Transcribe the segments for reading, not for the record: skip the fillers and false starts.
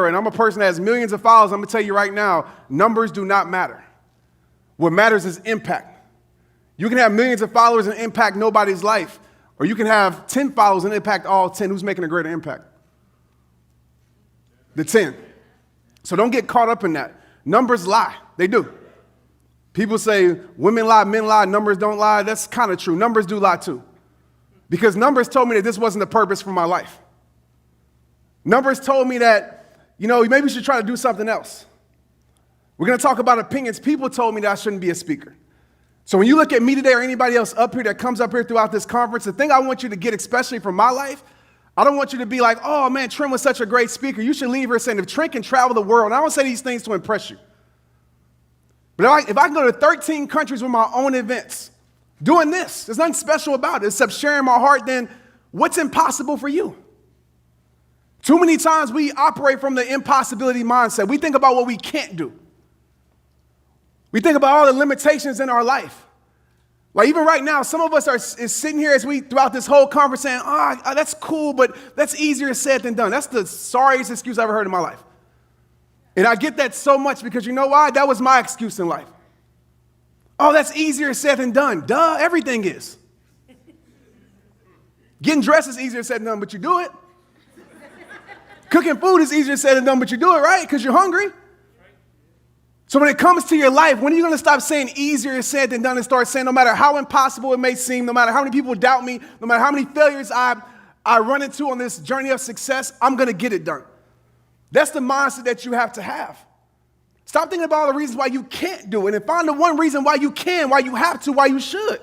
and I'm a person that has millions of followers, I'm going to tell you right now, numbers do not matter. What matters is impact. You can have millions of followers and impact nobody's life, or you can have 10 followers and impact all 10. Who's making a greater impact? The 10. So don't get caught up in that. Numbers lie. They do. People say women lie, men lie, numbers don't lie. That's kind of true. Numbers do lie too. Because numbers told me that this wasn't the purpose for my life. Numbers told me that, maybe you should try to do something else. We're going to talk about opinions. People told me that I shouldn't be a speaker. So when you look at me today or anybody else up here that comes up here throughout this conference, the thing I want you to get, especially from my life, I don't want you to be like, oh man, Trent was such a great speaker. You should leave here saying, if Trent can travel the world, and I don't say these things to impress you, but if I can go to 13 countries with my own events, doing this, there's nothing special about it except sharing my heart, then what's impossible for you? Too many times we operate from the impossibility mindset. We think about what we can't do. We think about all the limitations in our life. Like even right now, some of us is sitting here throughout this whole conference saying, that's cool, but that's easier said than done. That's the sorriest excuse I've ever heard in my life. And I get that so much because you know why? That was my excuse in life. Oh, that's easier said than done. Duh, everything is. Getting dressed is easier said than done, but you do it. Cooking food is easier said than done, but you do it, right? Because you're hungry. So when it comes to your life, when are you going to stop saying easier said than done and start saying no matter how impossible it may seem, no matter how many people doubt me, no matter how many failures I run into on this journey of success, I'm going to get it done. That's the mindset that you have to have. Stop thinking about all the reasons why you can't do it and find the one reason why you can, why you have to, why you should.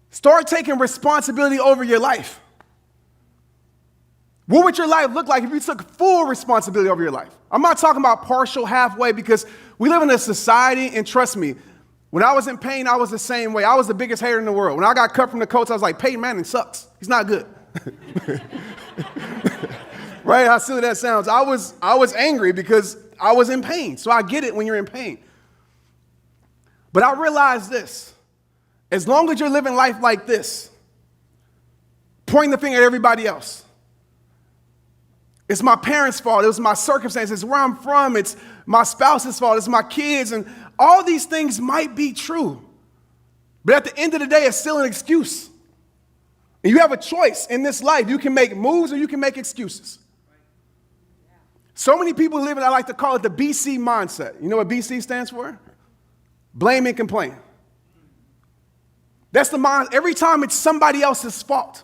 Start taking responsibility over your life. What would your life look like if you took full responsibility over your life? I'm not talking about partial, halfway, because we live in a society, and trust me, when I was in pain, I was the same way. I was the biggest hater in the world. When I got cut from the Colts, I was like, Peyton Manning sucks. He's not good. Right? How silly that sounds. I was angry because I was in pain. So I get it when you're in pain. But I realized this. As long as you're living life like this, pointing the finger at everybody else, it's my parents' fault. It was my circumstances. It's where I'm from. It's my spouse's fault. It's my kids. And all these things might be true. But at the end of the day, it's still an excuse. And you have a choice in this life. You can make moves or you can make excuses. So many people live in, I like to call it the BC mindset. You know what BC stands for? Blame and complain. That's the mind. Every time it's somebody else's fault.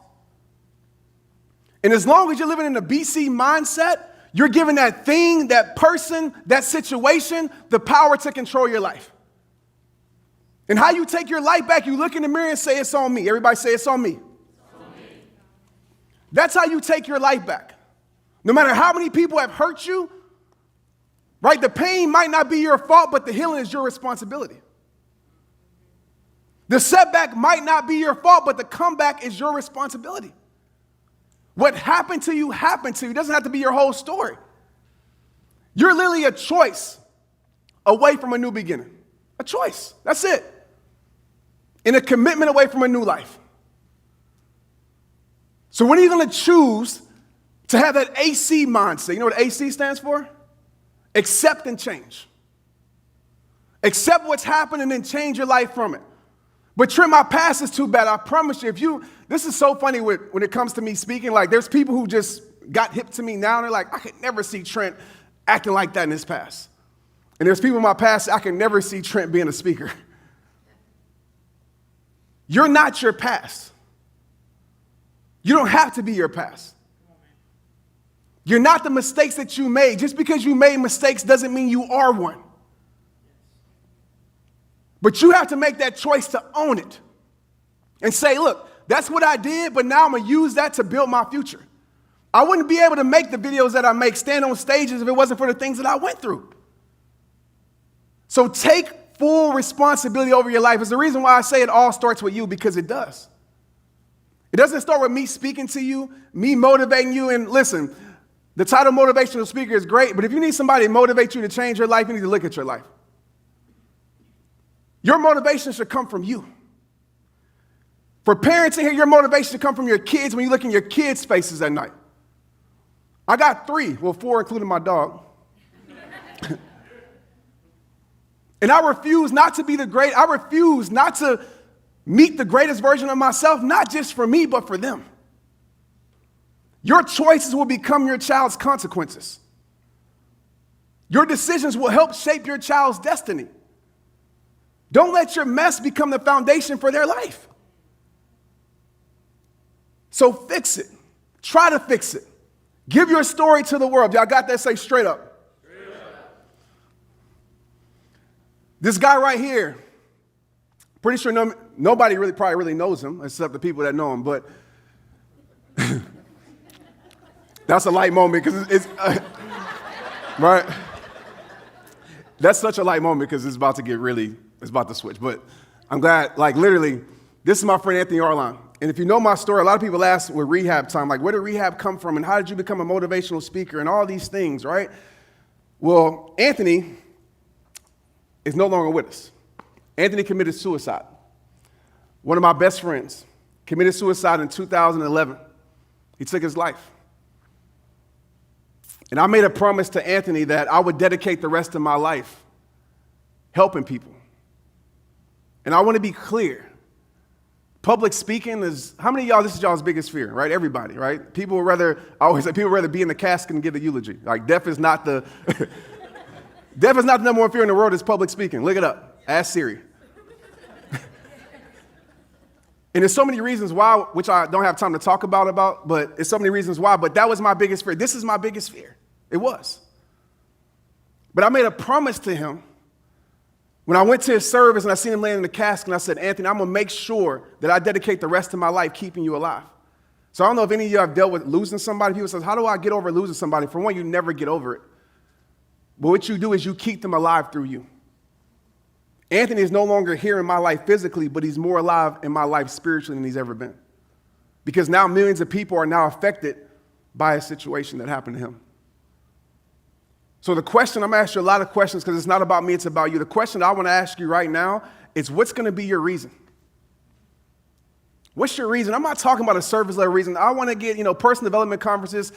And as long as you're living in the BC mindset, you're giving that thing, that person, that situation, the power to control your life. And how you take your life back, you look in the mirror and say, it's on me. Everybody say, it's on me. It's on me. That's how you take your life back. No matter how many people have hurt you, right? The pain might not be your fault, but the healing is your responsibility. The setback might not be your fault, but the comeback is your responsibility. What happened to you happened to you. It doesn't have to be your whole story. You're literally a choice away from a new beginning. A choice. That's it. And a commitment away from a new life. So when are you going to choose to have that AC mindset? You know what AC stands for? Accept and change. Accept what's happened and then change your life from it. But Trent, my past is too bad. I promise you, this is so funny when it comes to me speaking. Like, there's people who just got hip to me now, and they're like, I could never see Trent acting like that in his past. And there's people in my past, I can never see Trent being a speaker. You're not your past. You don't have to be your past. You're not the mistakes that you made. Just because you made mistakes doesn't mean you are one. But you have to make that choice to own it and say, look, that's what I did, but now I'm going to use that to build my future. I wouldn't be able to make the videos that I make, stand on stages, if it wasn't for the things that I went through. So take full responsibility over your life. It's the reason why I say it all starts with you, because it does. It doesn't start with me speaking to you, me motivating you. And listen, the title motivational speaker is great, but if you need somebody to motivate you to change your life, you need to look at your life. Your motivation should come from you. For parents in here, your motivation should come from your kids when you look in your kids' faces at night. I got 3, well, 4 including my dog. And I refuse not to be I refuse not to meet the greatest version of myself, not just for me, but for them. Your choices will become your child's consequences. Your decisions will help shape your child's destiny. Don't let your mess become the foundation for their life. So fix it. Try to fix it. Give your story to the world. Y'all got that? Say straight up. Straight up. This guy right here, pretty sure nobody probably really knows him except the people that know him, but that's a light moment because it's right? That's such a light moment because it's about to switch. But I'm glad, literally, this is my friend Anthony Arline. And if you know my story, a lot of people ask with rehab time, where did rehab come from and how did you become a motivational speaker and all these things, right? Well, Anthony is no longer with us. Anthony committed suicide. One of my best friends committed suicide in 2011. He took his life. And I made a promise to Anthony that I would dedicate the rest of my life helping people. And I want to be clear. Public speaking is, how many of y'all, this is y'all's biggest fear, right? Everybody, right? I always say people would rather be in the casket and give a eulogy. Death is not the number one fear in the world is public speaking. Look it up. Ask Siri. And there's so many reasons why, which I don't have time to talk about, but there's so many reasons why, but that was my biggest fear. This is my biggest fear. It was. But I made a promise to him when I went to his service and I seen him laying in the casket, and I said, Anthony, I'm going to make sure that I dedicate the rest of my life keeping you alive. So I don't know if any of you have dealt with losing somebody. People say, how do I get over losing somebody? For one, you never get over it. But what you do is you keep them alive through you. Anthony is no longer here in my life physically, but he's more alive in my life spiritually than he's ever been. Because now millions of people are now affected by a situation that happened to him. So the question, I'm going to ask you a lot of questions because it's not about me, it's about you. The question I want to ask you right now is what's going to be your reason? What's your reason? I'm not talking about a surface level reason. I want to get, personal development conferences.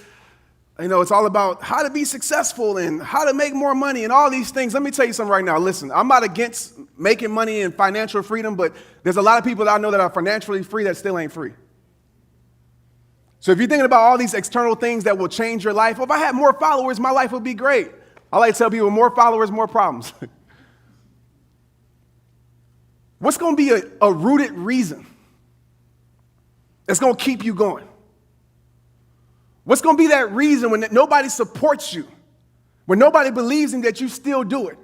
It's all about how to be successful and how to make more money and all these things. Let me tell you something right now. Listen, I'm not against making money and financial freedom, but there's a lot of people that I know that are financially free that still ain't free. So if you're thinking about all these external things that will change your life, if I had more followers, my life would be great. I like to tell people more followers, more problems. What's going to be a rooted reason that's going to keep you going? What's going to be that reason when nobody supports you, when nobody believes in that you still do it,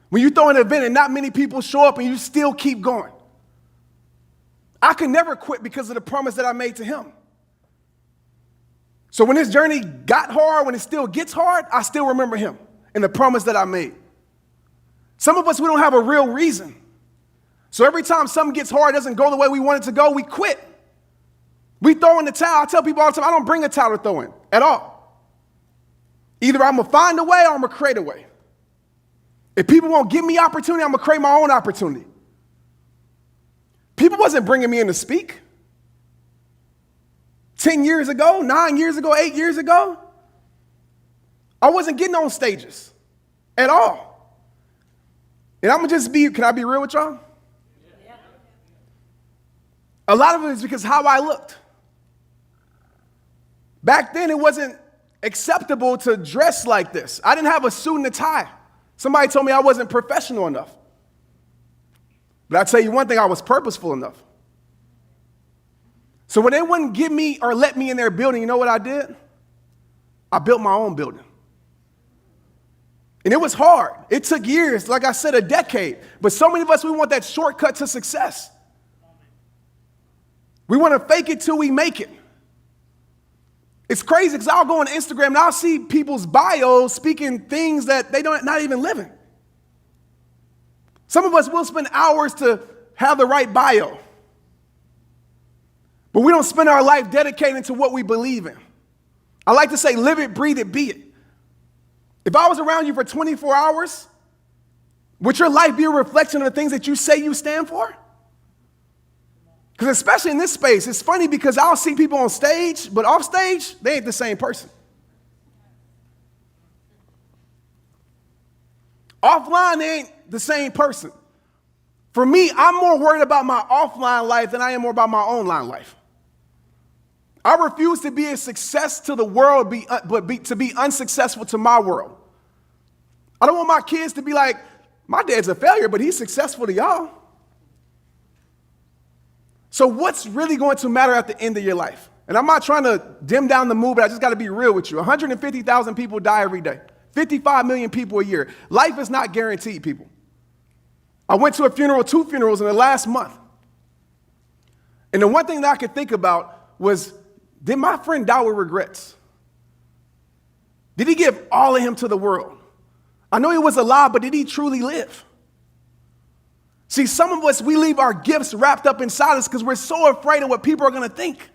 when you throw an event and not many people show up and you still keep going? I could never quit because of the promise that I made to him. So when this journey got hard, when it still gets hard, I still remember him and the promise that I made. Some of us, we don't have a real reason. So every time something gets hard, doesn't go the way we want it to go, we quit. We throw in the towel. I tell people all the time, I don't bring a towel to throw in at all. Either I'm going to find a way or I'm going to create a way. If people won't give me opportunity, I'm going to create my own opportunity. People wasn't bringing me in to speak. 10 years ago, 9 years ago, 8 years ago, I wasn't getting on stages at all. And I'm going to just can I be real with y'all? Yeah. A lot of it is because how I looked. Back then, it wasn't acceptable to dress like this. I didn't have a suit and a tie. Somebody told me I wasn't professional enough. But I tell you one thing, I was purposeful enough. So when they wouldn't give me or let me in their building, you know what I did? I built my own building. And it was hard. It took years, like I said, a decade. But so many of us, we want that shortcut to success. We want to fake it till we make it. It's crazy because I'll go on Instagram and I'll see people's bios speaking things that they don't not even living. Some of us will spend hours to have the right bio. But we don't spend our life dedicating to what we believe in. I like to say, live it, breathe it, be it. If I was around you for 24 hours, would your life be a reflection of the things that you say you stand for? Because especially in this space, it's funny because I'll see people on stage, but off stage, they ain't the same person. Offline, they ain't the same person. For me, I'm more worried about my offline life than I am more about my online life. I refuse to be a success to the world, to be unsuccessful to my world. I don't want my kids to be like, my dad's a failure, but he's successful to y'all. So what's really going to matter at the end of your life? And I'm not trying to dim down the mood, but I just got to be real with you. 150,000 people die every day. 55 million people a year. Life is not guaranteed, people. I went to a funeral, 2 funerals in the last month. And the one thing that I could think about was, did my friend die with regrets? Did he give all of him to the world? I know he was alive, but did he truly live? See, some of us, we leave our gifts wrapped up inside us because we're so afraid of what people are going to think.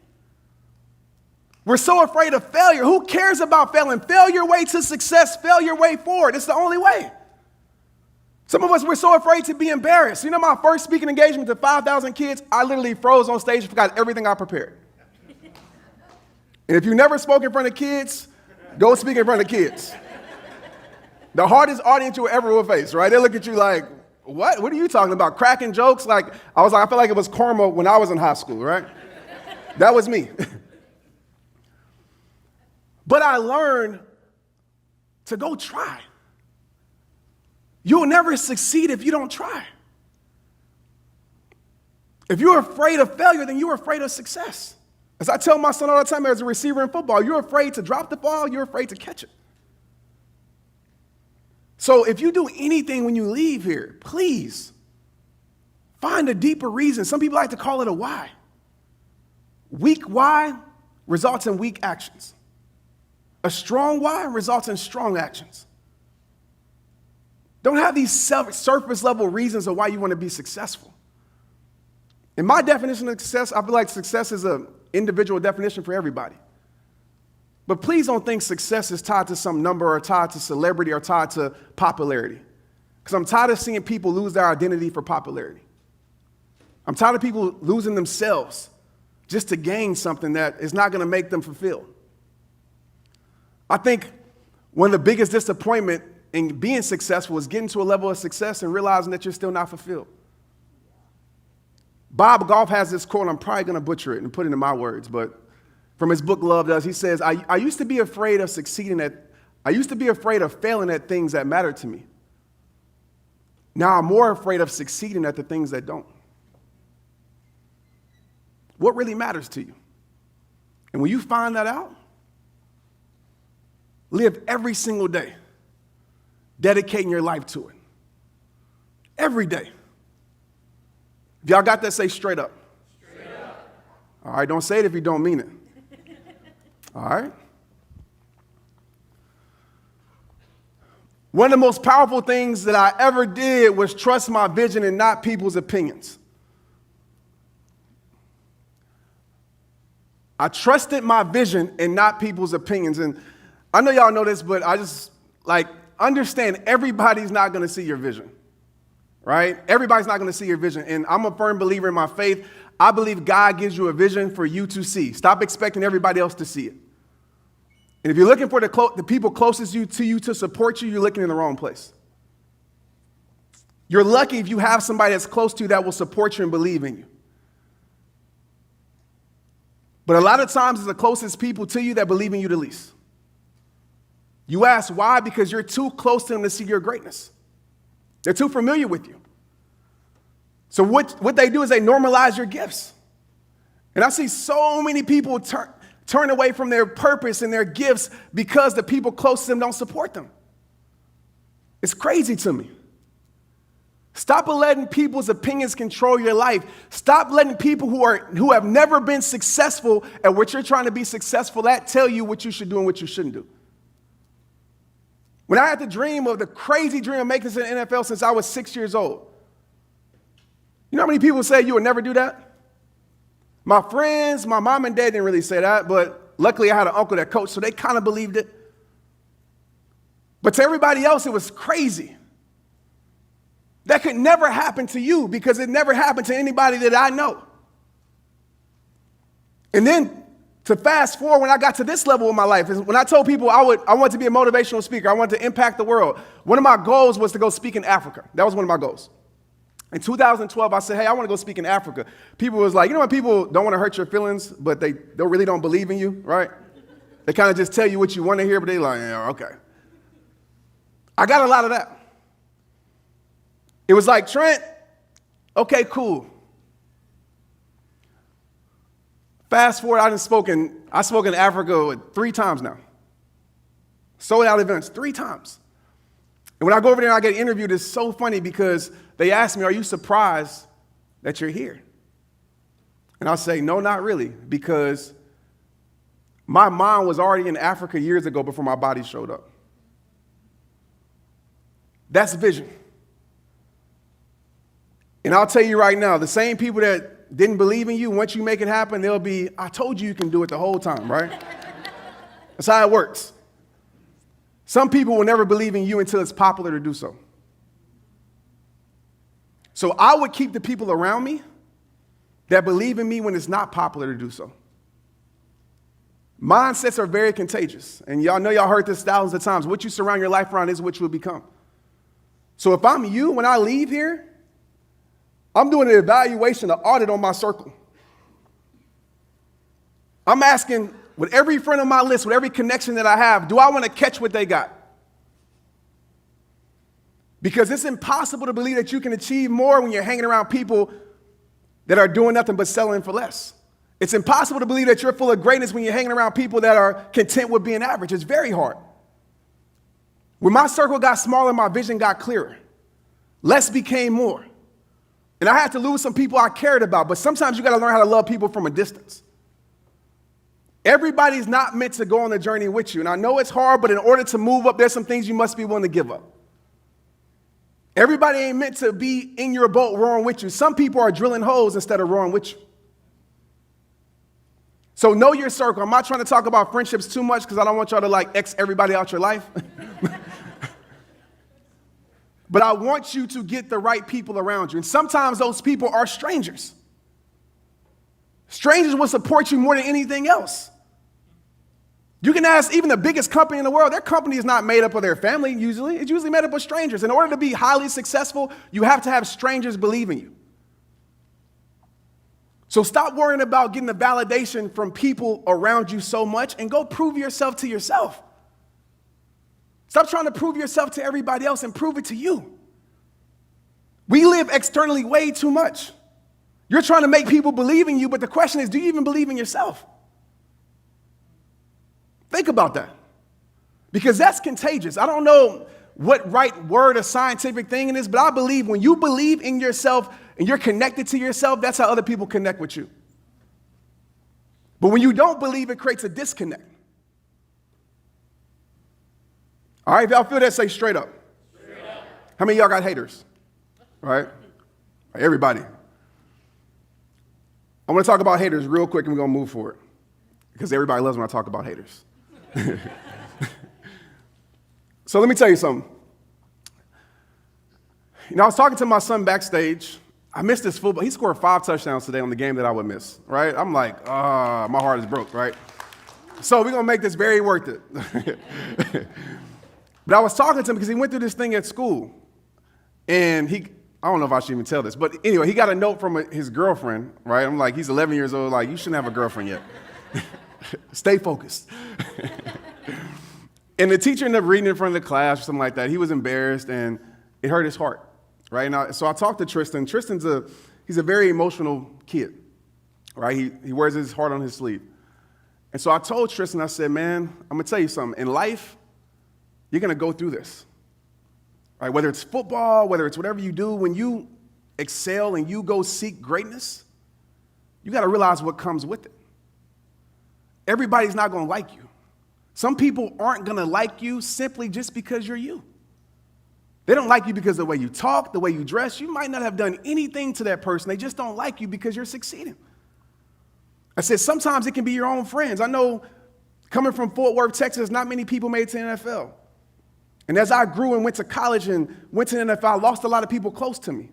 We're so afraid of failure. Who cares about failing? Fail your way to success. Fail your way forward. It's the only way. Some of us, we're so afraid to be embarrassed. You know, my first speaking engagement to 5,000 kids, I literally froze on stage and forgot everything I prepared. And if you've never spoken in front of kids, go speak in front of kids. The hardest audience you ever will face, right? They look at you like, what? What are you talking about? Cracking jokes? I felt like it was karma when I was in high school, right? That was me. But I learned to go try. You'll never succeed if you don't try. If you're afraid of failure, then you're afraid of success. As I tell my son all the time as a receiver in football, you're afraid to drop the ball, you're afraid to catch it. So if you do anything when you leave here, please find a deeper reason. Some people like to call it a why. Weak why results in weak actions. A strong why results in strong actions. Don't have these surface level reasons of why you want to be successful. In my definition of success, I feel like success is an individual definition for everybody. But please don't think success is tied to some number or tied to celebrity or tied to popularity. Because I'm tired of seeing people lose their identity for popularity. I'm tired of people losing themselves just to gain something that is not going to make them fulfilled. I think one of the biggest disappointment in being successful is getting to a level of success and realizing that you're still not fulfilled. Bob Goff has this quote, I'm probably going to butcher it and put it in my words, but from his book, Love Does, he says, I used to be afraid of failing at things that mattered to me. Now I'm more afraid of succeeding at the things that don't. What really matters to you? And when you find that out, live every single day, dedicating your life to it. Every day. If y'all got that, say straight up. Straight up. All right, don't say it if you don't mean it. All right? One of the most powerful things that I ever did was trust my vision and not people's opinions. I trusted my vision and not people's opinions. And I know y'all know this, but I just understand everybody's not going to see your vision, right? Everybody's not going to see your vision. And I'm a firm believer in my faith. I believe God gives you a vision for you to see. Stop expecting everybody else to see it. And if you're looking for the people closest to you to support you, you're looking in the wrong place. You're lucky if you have somebody that's close to you that will support you and believe in you. But a lot of times it's the closest people to you that believe in you the least. You ask why? Because you're too close to them to see your greatness. They're too familiar with you. So what they do is they normalize your gifts. And I see so many people turn away from their purpose and their gifts because the people close to them don't support them. It's crazy to me. Stop letting people's opinions control your life. Stop letting people who have never been successful at what you're trying to be successful at tell you what you should do and what you shouldn't do. When I had the crazy dream of making this in the NFL since I was 6 years old, you know how many people say you would never do that? My friends, my mom and dad didn't really say that, but luckily I had an uncle that coached, so they kind of believed it. But to everybody else, it was crazy. That could never happen to you because it never happened to anybody that I know. And then To fast forward when I got to this level in my life, is when I told people I wanted to be a motivational speaker, I wanted to impact the world. One of my goals was to go speak in Africa. That was one of my goals. In 2012, I said, hey, I want to go speak in Africa. People was like, you know when people don't want to hurt your feelings, but they really don't believe in you, right? They kind of just tell you what you want to hear, but they like, yeah, okay. I got a lot of that. It was like, Trent, okay, cool. Fast forward, I spoke in Africa 3 times now. Sold out events 3 times. And when I go over there and I get interviewed, it's so funny because they ask me, are you surprised that you're here? And I'll say, no, not really, because my mind was already in Africa years ago before my body showed up. That's vision. And I'll tell you right now, the same people that didn't believe in you, once you make it happen, they'll be, I told you can do it the whole time, right? That's how it works. Some people will never believe in you until it's popular to do so. So I would keep the people around me that believe in me when it's not popular to do so. Mindsets are very contagious. And y'all know y'all heard this thousands of times. What you surround your life around is what you will become. So if I'm you, when I leave here, I'm doing an evaluation, an audit on my circle. I'm asking, with every friend on my list, with every connection that I have, do I want to catch what they got? Because it's impossible to believe that you can achieve more when you're hanging around people that are doing nothing but selling for less. It's impossible to believe that you're full of greatness when you're hanging around people that are content with being average. It's very hard. When my circle got smaller, my vision got clearer. Less became more. And I had to lose some people I cared about, but sometimes you got to learn how to love people from a distance. Everybody's not meant to go on the journey with you. And I know it's hard, but in order to move up, there's some things you must be willing to give up. Everybody ain't meant to be in your boat rowing with you. Some people are drilling holes instead of rowing with you. So know your circle. I'm not trying to talk about friendships too much because I don't want y'all to like X everybody out your life. But I want you to get the right people around you. And sometimes those people are strangers. Strangers will support you more than anything else. You can ask even the biggest company in the world, their company is not made up of their family usually. It's usually made up of strangers. In order to be highly successful, you have to have strangers believe in you. So stop worrying about getting the validation from people around you so much and go prove yourself to yourself. Stop trying to prove yourself to everybody else and prove it to you. We live externally way too much. You're trying to make people believe in you, but the question is, do you even believe in yourself? Think about that. Because that's contagious. I don't know what right word or scientific thing it is, but I believe when you believe in yourself and you're connected to yourself, that's how other people connect with you. But when you don't believe, it creates a disconnect. All right, if y'all feel that, say straight up. Straight up. How many of y'all got haters? All right? Everybody. I want to talk about haters real quick and we're going to move forward. Because everybody loves when I talk about haters. So let me tell you something. You know, I was talking to my son backstage. I missed this football. He scored 5 touchdowns today on the game that I would miss, right? I'm like, my heart is broke, right? So we're going to make this very worth it. But I was talking to him because he went through this thing at school. And I don't know if I should even tell this, but anyway, he got a note from his girlfriend, right? I'm like, he's 11 years old, like, you shouldn't have a girlfriend yet. Stay focused. And the teacher ended up reading in front of the class or something like that. He was embarrassed, and it hurt his heart, right? Now, so I talked to Tristan. He's a very emotional kid, right? He wears his heart on his sleeve. And so I told Tristan, I said, man, I'm going to tell you something. In life, you're going to go through this, right? Whether it's football, whether it's whatever you do, when you excel and you go seek greatness, you got to realize what comes with it. Everybody's not going to like you. Some people aren't going to like you simply just because you're you. They don't like you because of the way you talk, the way you dress. You might not have done anything to that person. They just don't like you because you're succeeding. I said, sometimes it can be your own friends. I know coming from Fort Worth, Texas, not many people made it to the NFL. And as I grew and went to college and went to the NFL, I lost a lot of people close to me.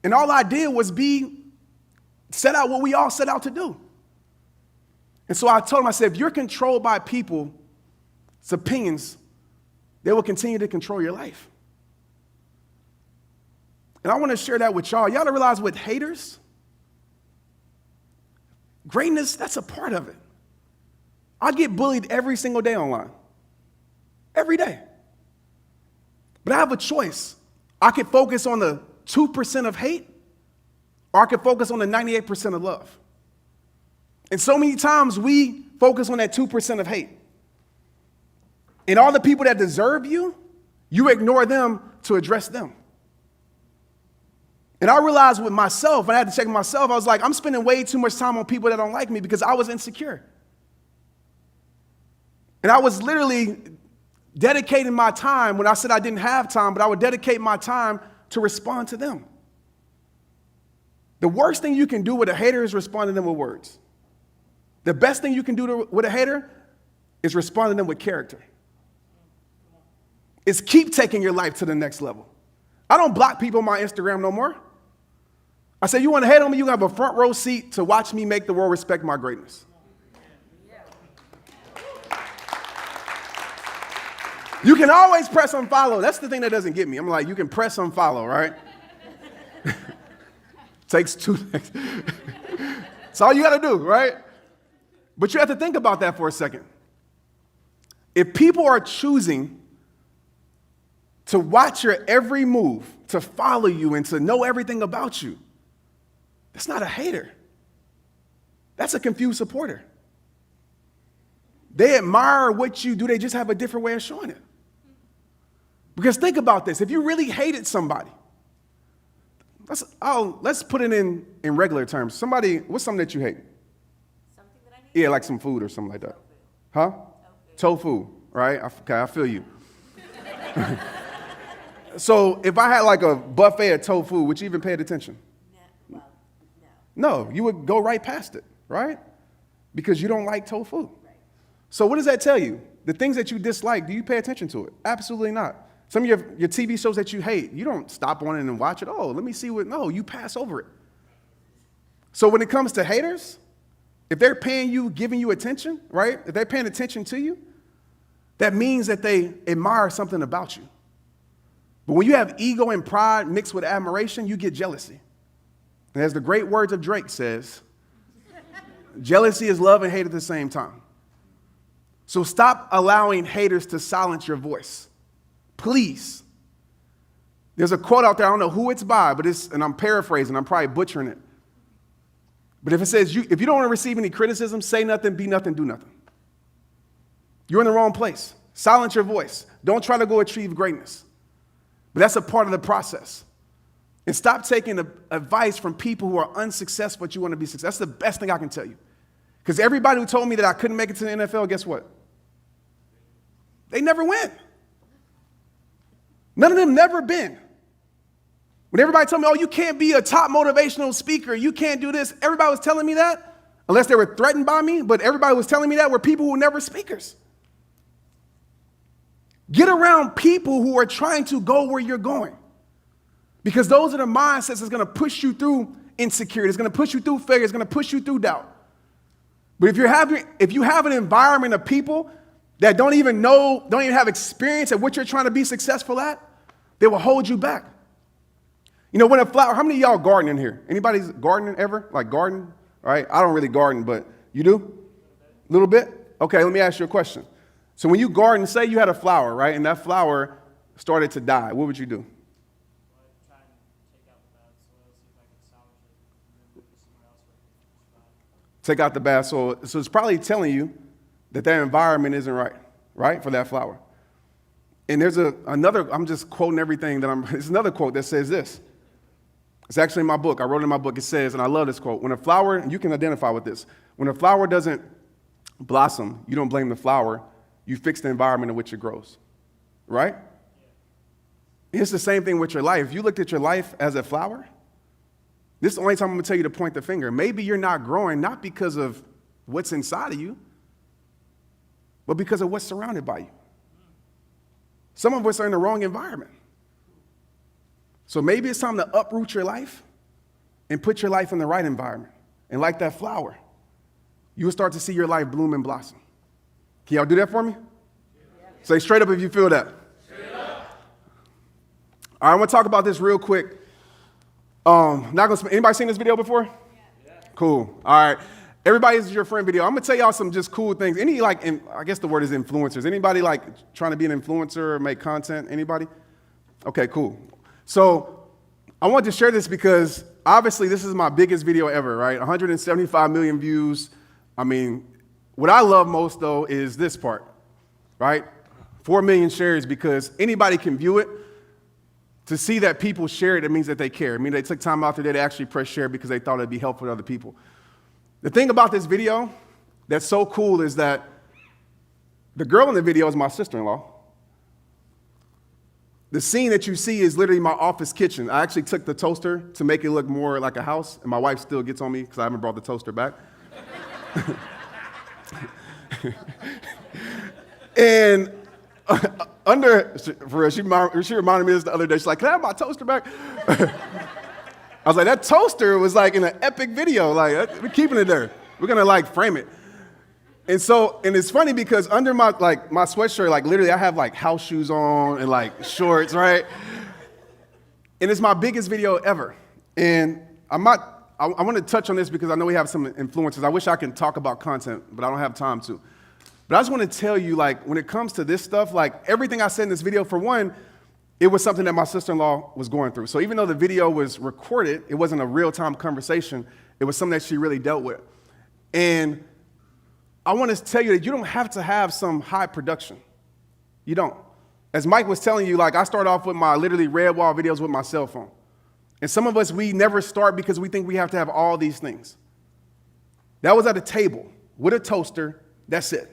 And all I did was set out what we all set out to do. And so I told him, I said, if you're controlled by people's opinions, they will continue to control your life. And I want to share that with y'all. Y'all don't realize with haters, greatness, that's a part of it. I get bullied every single day online. Every day. But I have a choice. I could focus on the 2% of hate, or I could focus on the 98% of love. And so many times we focus on that 2% of hate. And all the people that deserve you, you ignore them to address them. And I realized with myself, and I had to check myself, I was like, I'm spending way too much time on people that don't like me because I was insecure. And I was literally dedicating my time when I said I didn't have time, but I would dedicate my time to respond to them. The worst thing you can do with a hater is respond to them with words. The best thing you can do with a hater is respond to them with character. It's keep taking your life to the next level. I don't block people on my Instagram no more. I said, you want to hate on me, you have a front row seat to watch me make the world respect my greatness. You can always press unfollow. That's the thing that doesn't get me. I'm like, you can press unfollow, right? Takes 2 seconds. That's all you got to do, right? But you have to think about that for a second. If people are choosing to watch your every move, to follow you, and to know everything about you, that's not a hater. That's a confused supporter. They admire what you do. They just have a different way of showing it. Because think about this. If you really hated somebody, let's put it in regular terms. What's something that you hate? Something that I hate? Yeah, like some food or something like that. Huh? Tofu, right? Okay, I feel you. So if I had like a buffet of tofu, would you even pay attention? No, you would go right past it, right? Because you don't like tofu. Right. So what does that tell you? The things that you dislike, do you pay attention to it? Absolutely not. Some of your TV shows that you hate, you don't stop on it and watch it. Oh, let me see no, you pass over it. So when it comes to haters, if they're paying you, giving you attention, right? If they're paying attention to you, that means that they admire something about you. But when you have ego and pride mixed with admiration, you get jealousy. And as the great words of Drake says, jealousy is love and hate at the same time. So stop allowing haters to silence your voice. Please. There's a quote out there, I don't know who it's by, and I'm paraphrasing, I'm probably butchering it. But if it says, if you don't want to receive any criticism, say nothing, be nothing, do nothing. You're in the wrong place. Silence your voice. Don't try to go achieve greatness. But that's a part of the process. And stop taking advice from people who are unsuccessful, but you want to be successful. That's the best thing I can tell you. Because everybody who told me that I couldn't make it to the NFL, guess what? They never win. None of them never been. When everybody told me, oh, you can't be a top motivational speaker, you can't do this, everybody was telling me that, unless they were threatened by me, but everybody was telling me that were people who were never speakers. Get around people who are trying to go where you're going. Because those are the mindsets that's going to push you through insecurity. It's going to push you through failure. It's going to push you through doubt. But if you have an environment of people that don't even have experience at what you're trying to be successful at, they will hold you back. You know, when a flower, how many of y'all garden in here? Anybody's gardening ever? Like garden? All right, I don't really garden, but you do? A little bit? Okay, let me ask you a question. So when you garden, say you had a flower, right, and that flower started to die, what would you do? Take out the bad soil. So it's probably telling you that that environment isn't right, for that flower. And there's another, I'm just quoting everything it's another quote that says this. It's actually in my book. I wrote it in my book. It says, and I love this quote, when a flower, and you can identify with this, when a flower doesn't blossom, you don't blame the flower, you fix the environment in which it grows, right? It's the same thing with your life. If you looked at your life as a flower, this is the only time I'm going to tell you to point the finger. Maybe you're not growing, not because of what's inside of you, but because of what's surrounded by you. Some of us are in the wrong environment. So maybe it's time to uproot your life and put your life in the right environment. And like that flower, you will start to see your life bloom and blossom. Can y'all do that for me? Yeah. Say straight up if you feel that. Straight up. All right, I want to talk about this real quick. Anybody seen this video before? Yeah. Cool. All right. Everybody, this is your friend video. I'm going to tell y'all some just cool things. I guess the word is influencers. Anybody like trying to be an influencer or make content? Anybody? Okay, cool. So I wanted to share this because obviously this is my biggest video ever, right? 175 million views. I mean, what I love most though is this part, right? 4 million shares because anybody can view it. To see that people share it, it means that they care. I mean, they took time out today to actually press share because they thought it'd be helpful to other people. The thing about this video that's so cool is that the girl in the video is my sister-in-law. The scene that you see is literally my office kitchen. I actually took the toaster to make it look more like a house, and my wife still gets on me because I haven't brought the toaster back. And for real, she reminded me of this the other day. She's like, can I have my toaster back? I was like, that toaster was like in an epic video. Like, we're keeping it there. We're going to like frame it. And it's funny because under my sweatshirt, like literally I have like house shoes on and like shorts, right? And it's my biggest video ever. And I want to touch on this because I know we have some influencers. I wish I could talk about content, but I don't have time to. But I just want to tell you, like, when it comes to this stuff, like everything I said in this video, for one, it was something that my sister-in-law was going through. So even though the video was recorded, it wasn't a real-time conversation. It was something that she really dealt with. And I want to tell you that you don't have to have some high production. You don't. As Mike was telling you, like, I start off with my literally red wall videos with my cell phone. And some of us, we never start because we think we have to have all these things. That was at a table with a toaster. That's it.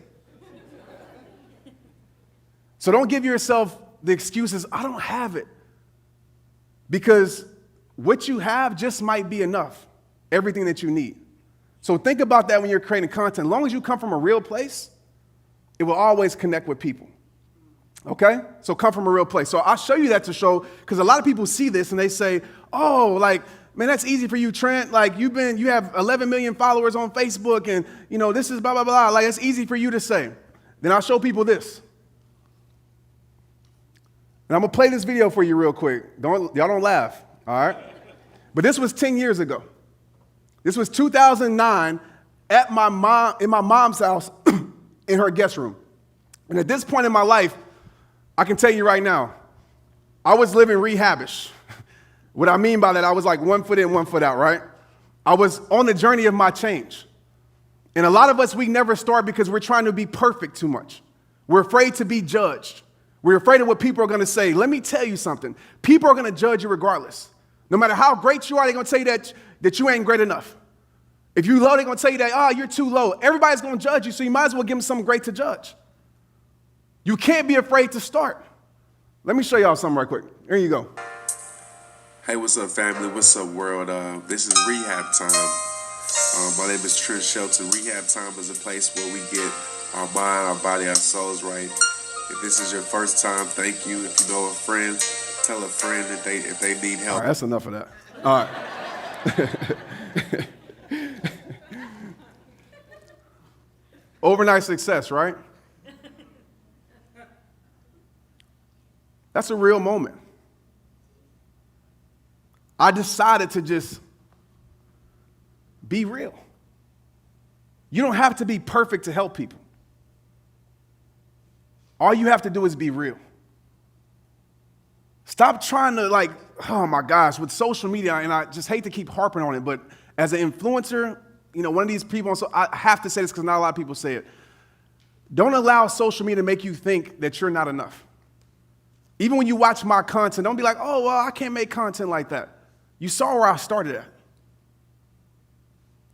So don't give yourself the excuses, I don't have it. Because what you have just might be enough, everything that you need. So think about that when you're creating content. As long as you come from a real place, it will always connect with people. Okay? So come from a real place. So I'll show you that to show, because a lot of people see this and they say, oh, like, man, that's easy for you, Trent. Like, you have 11 million followers on Facebook and, this is blah, blah, blah. Like, it's easy for you to say. Then I'll show people this. And I'm going to play this video for you real quick. Y'all don't laugh, all right? But this was 10 years ago. This was 2009 in my mom's house in her guest room. And at this point in my life, I can tell you right now, I was living rehabish. What I mean by that, I was like 1 foot in, 1 foot out, right? I was on the journey of my change. And a lot of us, we never start because we're trying to be perfect too much. We're afraid to be judged. We're afraid of what people are going to say. Let me tell you something. People are going to judge you regardless. No matter how great you are, they're going to tell you that you ain't great enough. If you're low, they're going to tell you that, you're too low. Everybody's going to judge you, so you might as well give them something great to judge. You can't be afraid to start. Let me show y'all something right quick. Here you go. Hey, what's up, family? What's up, world? This is rehab time. My name is Trent Shelton. Rehab time is a place where we get our mind, our body, our souls right. If this is your first time, thank you. If you know a friend, tell a friend if they need help. All right, that's enough of that. All right. Overnight success, right? That's a real moment. I decided to just be real. You don't have to be perfect to help people. All you have to do is be real. Stop trying to oh my gosh, with social media, and I just hate to keep harping on it, but as an influencer, one of these people, so I have to say this because not a lot of people say it. Don't allow social media to make you think that you're not enough. Even when you watch my content, don't be like, oh, well, I can't make content like that. You saw where I started at.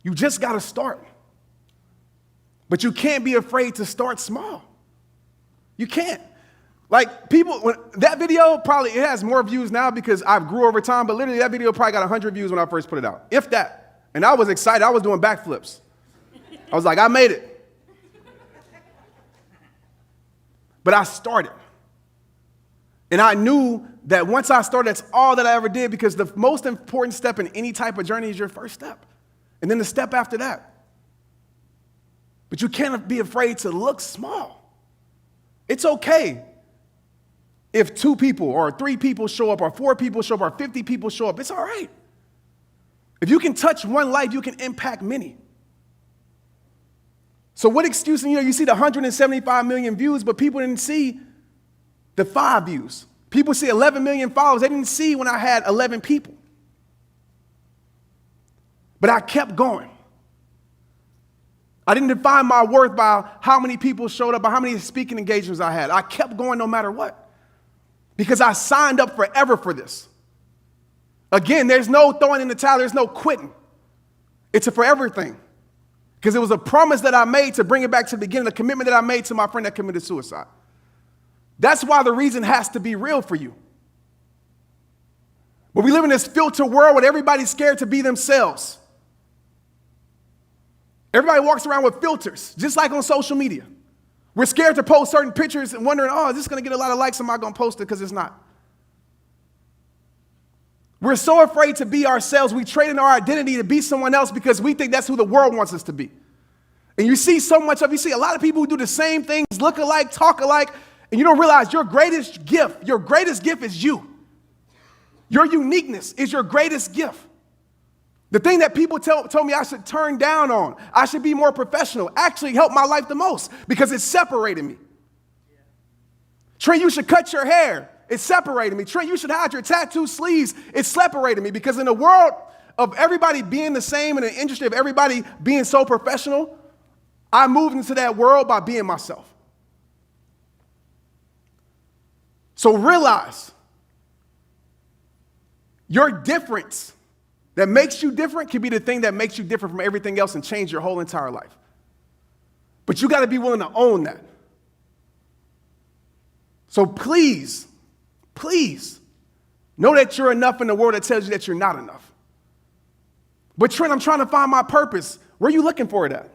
You just got to start. But you can't be afraid to start small. You can't. That video probably, it has more views now because I've grew over time, but literally that video probably got 100 views when I first put it out, if that. And I was excited. I was doing backflips. I was like, I made it. But I started. And I knew that once I started, that's all that I ever did, because the most important step in any type of journey is your first step. And then the step after that. But you can't be afraid to look small. It's okay if 2 people or 3 people show up or 4 people show up or 50 people show up. It's all right. If you can touch one life, you can impact many. So what excuse, you see the 175 million views, but people didn't see the 5 views. People see 11 million followers. They didn't see when I had 11 people. But I kept going. I didn't define my worth by how many people showed up, by how many speaking engagements I had. I kept going no matter what. Because I signed up forever for this. Again, there's no throwing in the towel. There's no quitting. It's a forever thing. Because it was a promise that I made to bring it back to the beginning, a commitment that I made to my friend that committed suicide. That's why the reason has to be real for you. But we live in this filter world where everybody's scared to be themselves. Everybody walks around with filters, just like on social media. We're scared to post certain pictures and wondering, oh, is this going to get a lot of likes? Am I going to post it? Because it's not. We're so afraid to be ourselves. We trade in our identity to be someone else because we think that's who the world wants us to be. And you see so much of, you see a lot of people who do the same things, look alike, talk alike, and you don't realize your greatest gift is you. Your uniqueness is your greatest gift. The thing that people told me I should turn down on, I should be more professional, actually helped my life the most because it separated me. Trent, you should cut your hair. It separated me. Trent, you should hide your tattoo sleeves. It separated me because in a world of everybody being the same and an industry of everybody being so professional, I moved into that world by being myself. So realize your difference that makes you different can be the thing that makes you different from everything else and change your whole entire life. But you got to be willing to own that. So please know that you're enough in the world that tells you that you're not enough. But Trent, I'm trying to find my purpose. Where are you looking for it at?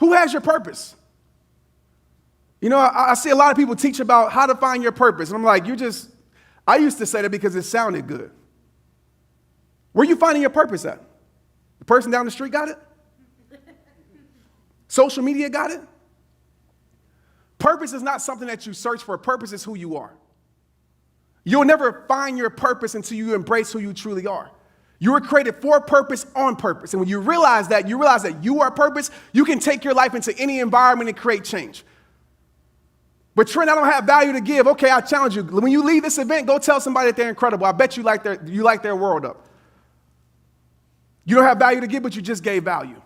Who has your purpose? I see a lot of people teach about how to find your purpose. And I'm like, I used to say that because it sounded good. Where are you finding your purpose at? The person down the street got it? Social media got it? Purpose is not something that you search for. Purpose is who you are. You'll never find your purpose until you embrace who you truly are. You were created for purpose on purpose. And when you realize that you are purpose, you can take your life into any environment and create change. But Trent, I don't have value to give. Okay, I challenge you. When you leave this event, go tell somebody that they're incredible. I bet you like their world up. You don't have value to give, but you just gave value.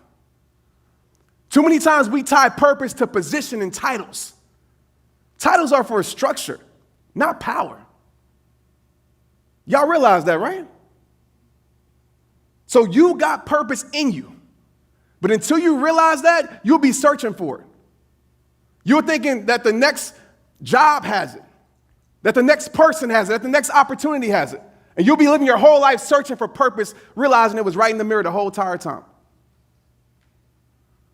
Too many times we tie purpose to position and titles. Titles are for structure, not power. Y'all realize that, right? So you got purpose in you. But until you realize that, you'll be searching for it. You're thinking that the next job has it, that the next person has it, that the next opportunity has it. And you'll be living your whole life searching for purpose, realizing it was right in the mirror the whole entire time.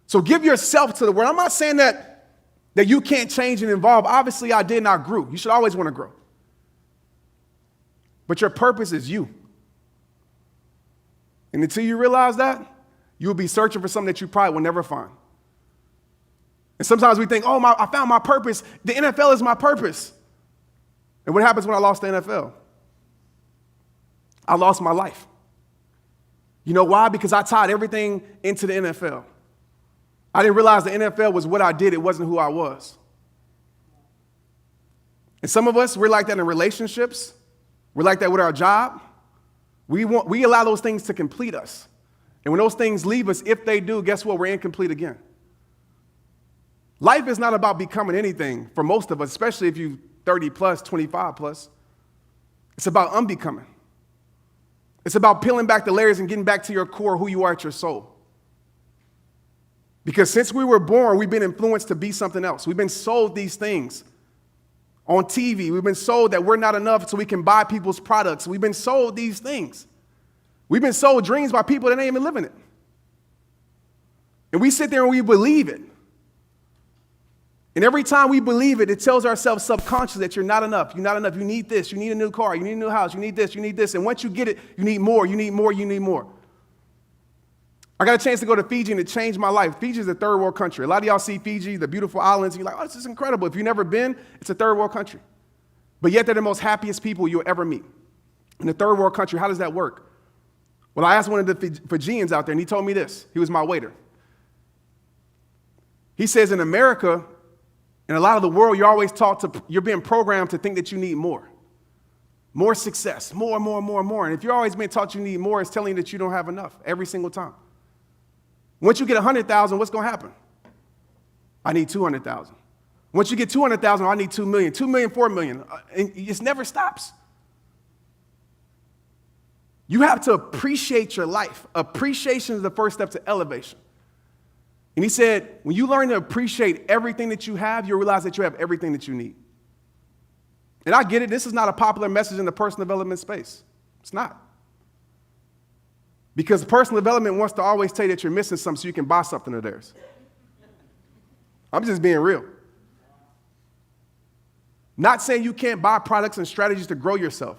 So give yourself to the word. I'm not saying that you can't change and evolve. Obviously, I did and I grew. You should always want to grow. But your purpose is you. And until you realize that, you'll be searching for something that you probably will never find. And sometimes we think, I found my purpose. The NFL is my purpose. And what happens when I lost the NFL? I lost my life. You know why? Because I tied everything into the NFL. I didn't realize the NFL was what I did. It wasn't who I was. And some of us, we're like that in relationships. We're like that with our job. We allow those things to complete us. And when those things leave us, if they do, guess what? We're incomplete again. Life is not about becoming anything for most of us, especially if you're 30 plus, 25 plus. It's about unbecoming. It's about peeling back the layers and getting back to your core, who you are at your soul. Because since we were born, we've been influenced to be something else. We've been sold these things on TV. We've been sold that we're not enough so we can buy people's products. We've been sold these things. We've been sold dreams by people that ain't even living it. And we sit there and we believe it. And every time we believe it, it tells ourselves subconsciously that you're not enough. You're not enough. You need this. You need a new car. You need a new house. You need this. You need this. And once you get it, you need more. You need more. You need more. I got a chance to go to Fiji and it changed my life. Fiji is a third world country. A lot of y'all see Fiji, the beautiful islands, and you're like, oh, this is incredible. If you've never been, it's a third world country. But yet they're the most happiest people you'll ever meet. In a third world country, how does that work? Well, I asked one of the Fijians out there, and he told me this. He was my waiter. He says in America, in a lot of the world, you're being programmed to think that you need more. More success, more. And if you're always being taught you need more, it's telling you that you don't have enough every single time. Once you get 100,000, what's going to happen? I need 200,000. Once you get 200,000, I need 2 million, 2 million, 4 million. And it just never stops. You have to appreciate your life. Appreciation is the first step to elevation. And he said, when you learn to appreciate everything that you have, you'll realize that you have everything that you need. And I get it. This is not a popular message in the personal development space. It's not. Because personal development wants to always tell you that you're missing something so you can buy something of theirs. I'm just being real. Not saying you can't buy products and strategies to grow yourself,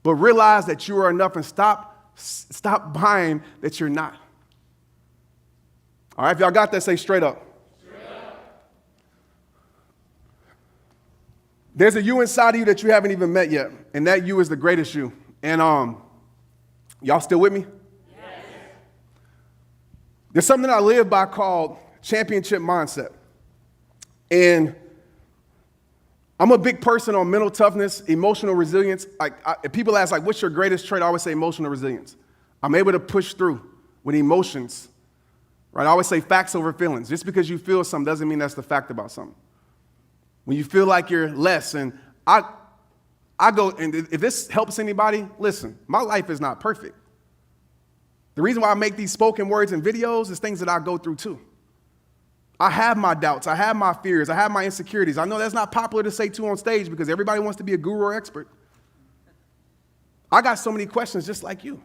but realize that you are enough and stop buying that you're not. All right, if y'all got that, say straight up. There's a you inside of you that you haven't even met yet, and that you is the greatest you. And y'all still with me? Yes. There's something I live by called championship mindset. And I'm a big person on mental toughness, emotional resilience. If people ask, what's your greatest trait? I always say emotional resilience. I'm able to push through with emotions, right? I always say facts over feelings. Just because you feel something doesn't mean that's the fact about something. When you feel like you're less, and I go, and if this helps anybody, listen, my life is not perfect. The reason why I make these spoken words and videos is things that I go through too. I have my doubts, I have my fears, I have my insecurities. I know that's not popular to say too on stage because everybody wants to be a guru or expert. I got so many questions just like you.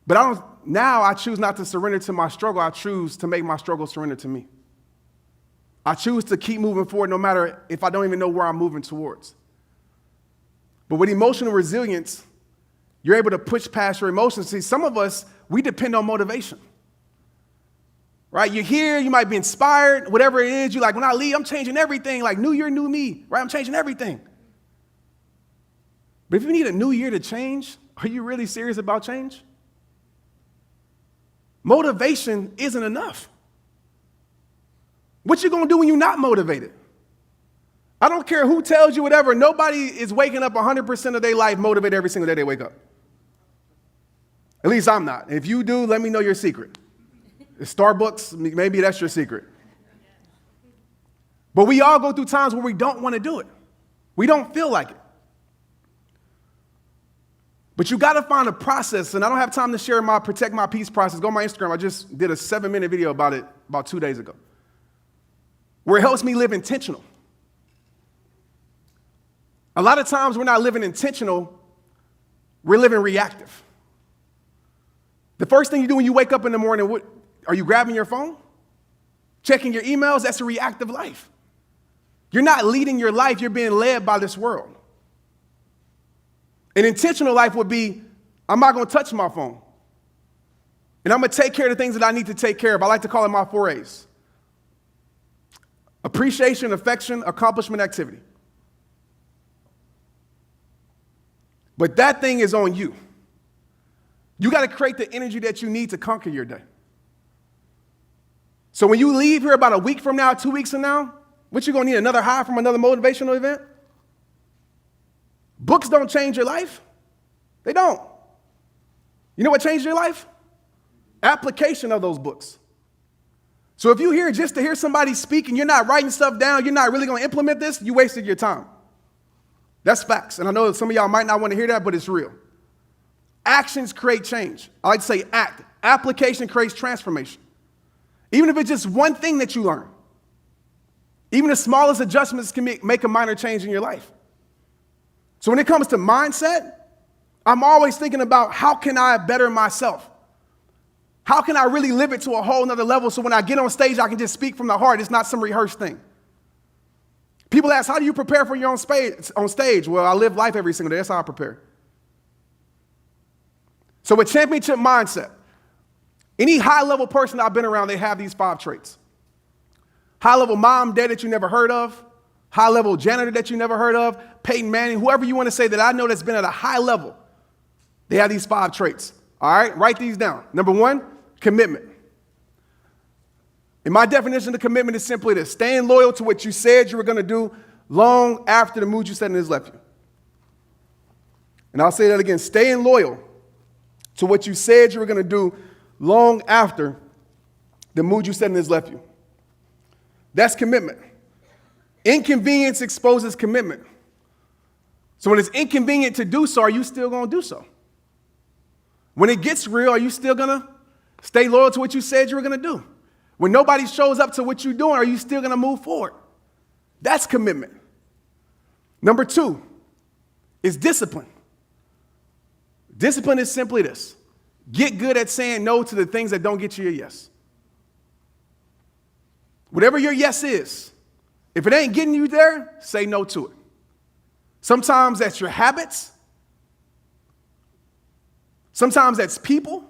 But I choose not to surrender to my struggle. I choose to make my struggle surrender to me. I choose to keep moving forward no matter if I don't even know where I'm moving towards. But with emotional resilience, you're able to push past your emotions. See, some of us, we depend on motivation. Right? You're here, you might be inspired, whatever it is. You're like, when I leave, I'm changing everything. Like, new year, new me. Right? I'm changing everything. But if you need a new year to change, are you really serious about change? Motivation isn't enough. What you gonna do when you're not motivated? I don't care who tells you whatever. Nobody is waking up 100% of their life motivated every single day they wake up. At least I'm not. If you do, let me know your secret. It's Starbucks, maybe that's your secret. But we all go through times where we don't want to do it. We don't feel like it. But you got to find a process, and I don't have time to share my Protect My Peace process. Go on my Instagram. I just did a 7-minute video about it about 2 days ago, where it helps me live intentional. A lot of times we're not living intentional, we're living reactive. The first thing you do when you wake up in the morning, are you grabbing your phone? Checking your emails? That's a reactive life. You're not leading your life, you're being led by this world. An intentional life would be, I'm not going to touch my phone. And I'm going to take care of the things that I need to take care of. I like to call it my 4 A's. Appreciation, affection, accomplishment, activity. But that thing is on you. You got to create the energy that you need to conquer your day. So when you leave here about a week from now, 2 weeks from now, what you going to need, another high from another motivational event? Books don't change your life. They don't. You know what changes your life? Application of those books. So if you're here just to hear somebody speak and you're not writing stuff down, you're not really going to implement this, you wasted your time. That's facts. And I know some of y'all might not want to hear that, but it's real. Actions create change. I like to say act. Application creates transformation. Even if it's just one thing that you learn. Even the smallest adjustments can make a minor change in your life. So when it comes to mindset, I'm always thinking about how can I better myself? How can I really live it to a whole nother level so when I get on stage, I can just speak from the heart. It's not some rehearsed thing. People ask, how do you prepare for your own on stage? Well, I live life every single day. That's how I prepare. So with championship mindset, any high-level person I've been around, they have these 5 traits. High-level mom, dad that you never heard of, high-level janitor that you never heard of, Peyton Manning, whoever you want to say that I know that's been at a high level, they have these 5 traits. All right, write these down. Number 1, commitment. And my definition of commitment is simply this: staying loyal to what you said you were going to do long after the mood you set in has left you. And I'll say that again: staying loyal to what you said you were going to do long after the mood you set in has left you. That's commitment. Inconvenience exposes commitment. So when it's inconvenient to do so, are you still going to do so? When it gets real, are you still going to stay loyal to what you said you were going to do? When nobody shows up to what you're doing, are you still going to move forward? That's commitment. Number 2 is discipline. Discipline is simply this: get good at saying no to the things that don't get you a yes. Whatever your yes is, if it ain't getting you there, say no to it. Sometimes that's your habits. Sometimes that's people.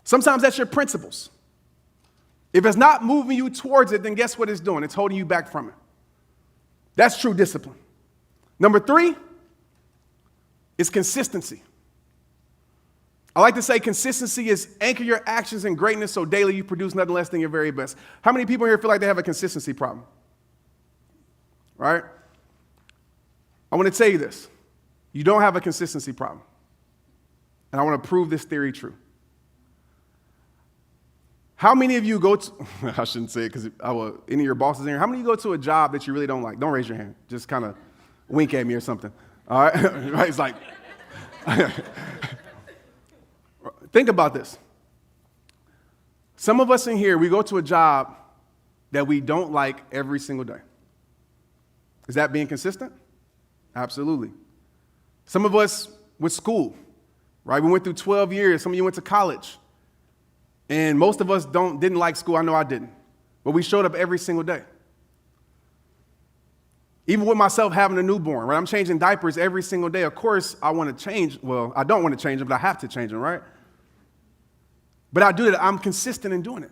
Sometimes that's your principles. If it's not moving you towards it, then guess what it's doing? It's holding you back from it. That's true discipline. Number 3 is consistency. I like to say consistency is anchor your actions in greatness so daily you produce nothing less than your very best. How many people here feel like they have a consistency problem? Right? I want to tell you this. You don't have a consistency problem. And I want to prove this theory true. How many of you go to, I shouldn't say it because any of your bosses in here, how many of you go to a job that you really don't like? Don't raise your hand. Just kind of wink at me or something. All right? Right? It's like, think about this. Some of us in here, we go to a job that we don't like every single day. Is that being consistent? Absolutely. Some of us with school, right? We went through 12 years. Some of you went to college. And most of us didn't like school. I know I didn't. But we showed up every single day. Even with myself having a newborn, right? I'm changing diapers every single day. Of course, I want to change. Well, I don't want to change them, but I have to change them, right? But I do that. I'm consistent in doing it.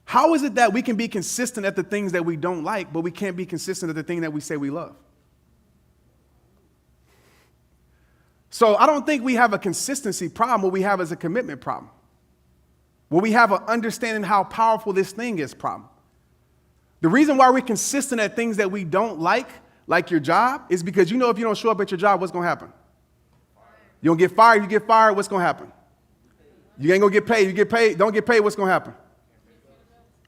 How is it that we can be consistent at the things that we don't like, but we can't be consistent at the thing that we say we love? So I don't think we have a consistency problem. What we have is a commitment problem. What we have an understanding how powerful this thing is problem. The reason why we're consistent at things that we don't like your job, is because you know if you don't show up at your job, what's going to happen? You don't get fired. You get fired, what's going to happen? You ain't going to get paid. You get paid. Don't get paid, what's going to happen?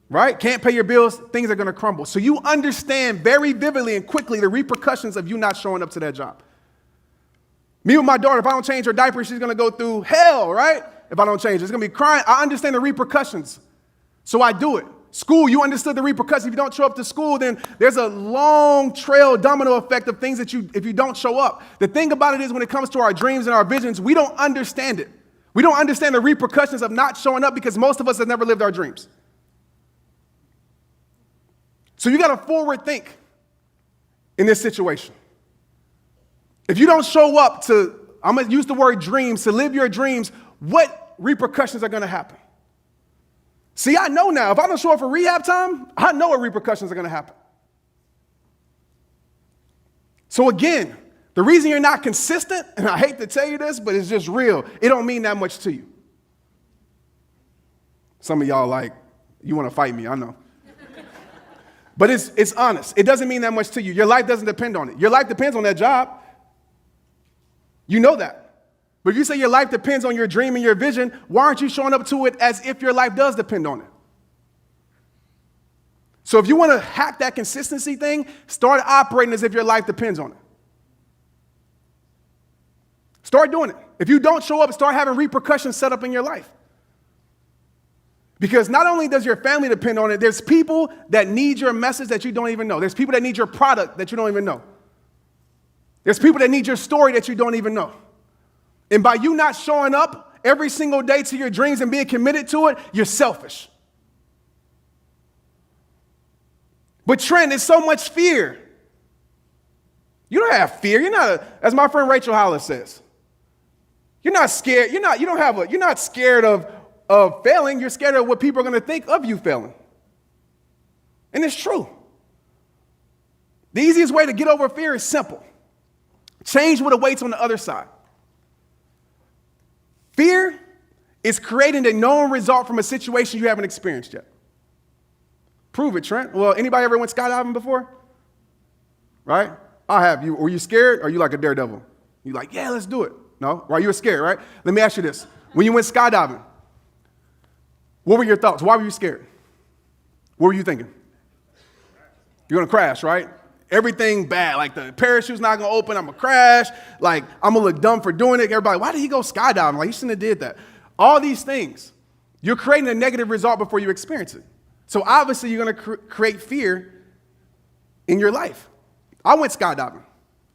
Right? Can't pay your bills, things are going to crumble. So you understand very vividly and quickly the repercussions of you not showing up to that job. Me with my daughter, if I don't change her diaper, she's going to go through hell, right? If I don't change, it's going to be crying. I understand the repercussions, so I do it. School, you understood the repercussions. If you don't show up to school, then there's a long trail domino effect of things that if you don't show up. The thing about it is when it comes to our dreams and our visions, we don't understand it. We don't understand the repercussions of not showing up because most of us have never lived our dreams. So you got to forward think in this situation. If you don't show up to, I'm going to use the word dreams, to live your dreams, what repercussions are going to happen? See, I know now, if I don't show up for rehab time, I know what repercussions are going to happen. So again, the reason you're not consistent, and I hate to tell you this, but it's just real, it don't mean that much to you. Some of y'all like, you want to fight me, I know. But it's honest. It doesn't mean that much to you. Your life doesn't depend on it. Your life depends on that job. You know that. But if you say your life depends on your dream and your vision, why aren't you showing up to it as if your life does depend on it? So if you want to hack that consistency thing, start operating as if your life depends on it. Start doing it. If you don't show up, start having repercussions set up in your life. Because not only does your family depend on it, there's people that need your message that you don't even know. There's people that need your product that you don't even know. There's people that need your story that you don't even know. And by you not showing up every single day to your dreams and being committed to it, you're selfish. But Trent, it's so much fear. You don't have fear. You're not as my friend Rachel Hollis says, You're not scared. You're not scared of failing. You're scared of what people are going to think of you failing. And it's true. The easiest way to get over fear is simple. Change what awaits on the other side. Fear is creating a known result from a situation you haven't experienced yet. Prove it, Trent. Well, anybody ever went skydiving before? Right? I have. Were you scared or are you like a daredevil? You're like, yeah, let's do it. No? Right? You were scared, right? Let me ask you this. When you went skydiving, what were your thoughts? Why were you scared? What were you thinking? You're going to crash, right? Everything bad. Like the parachute's not going to open. I'm going to crash. Like I'm going to look dumb for doing it. Everybody, why did he go skydiving? Like he shouldn't have did that. All these things. You're creating a negative result before you experience it. So obviously you're going to create fear in your life. I went skydiving.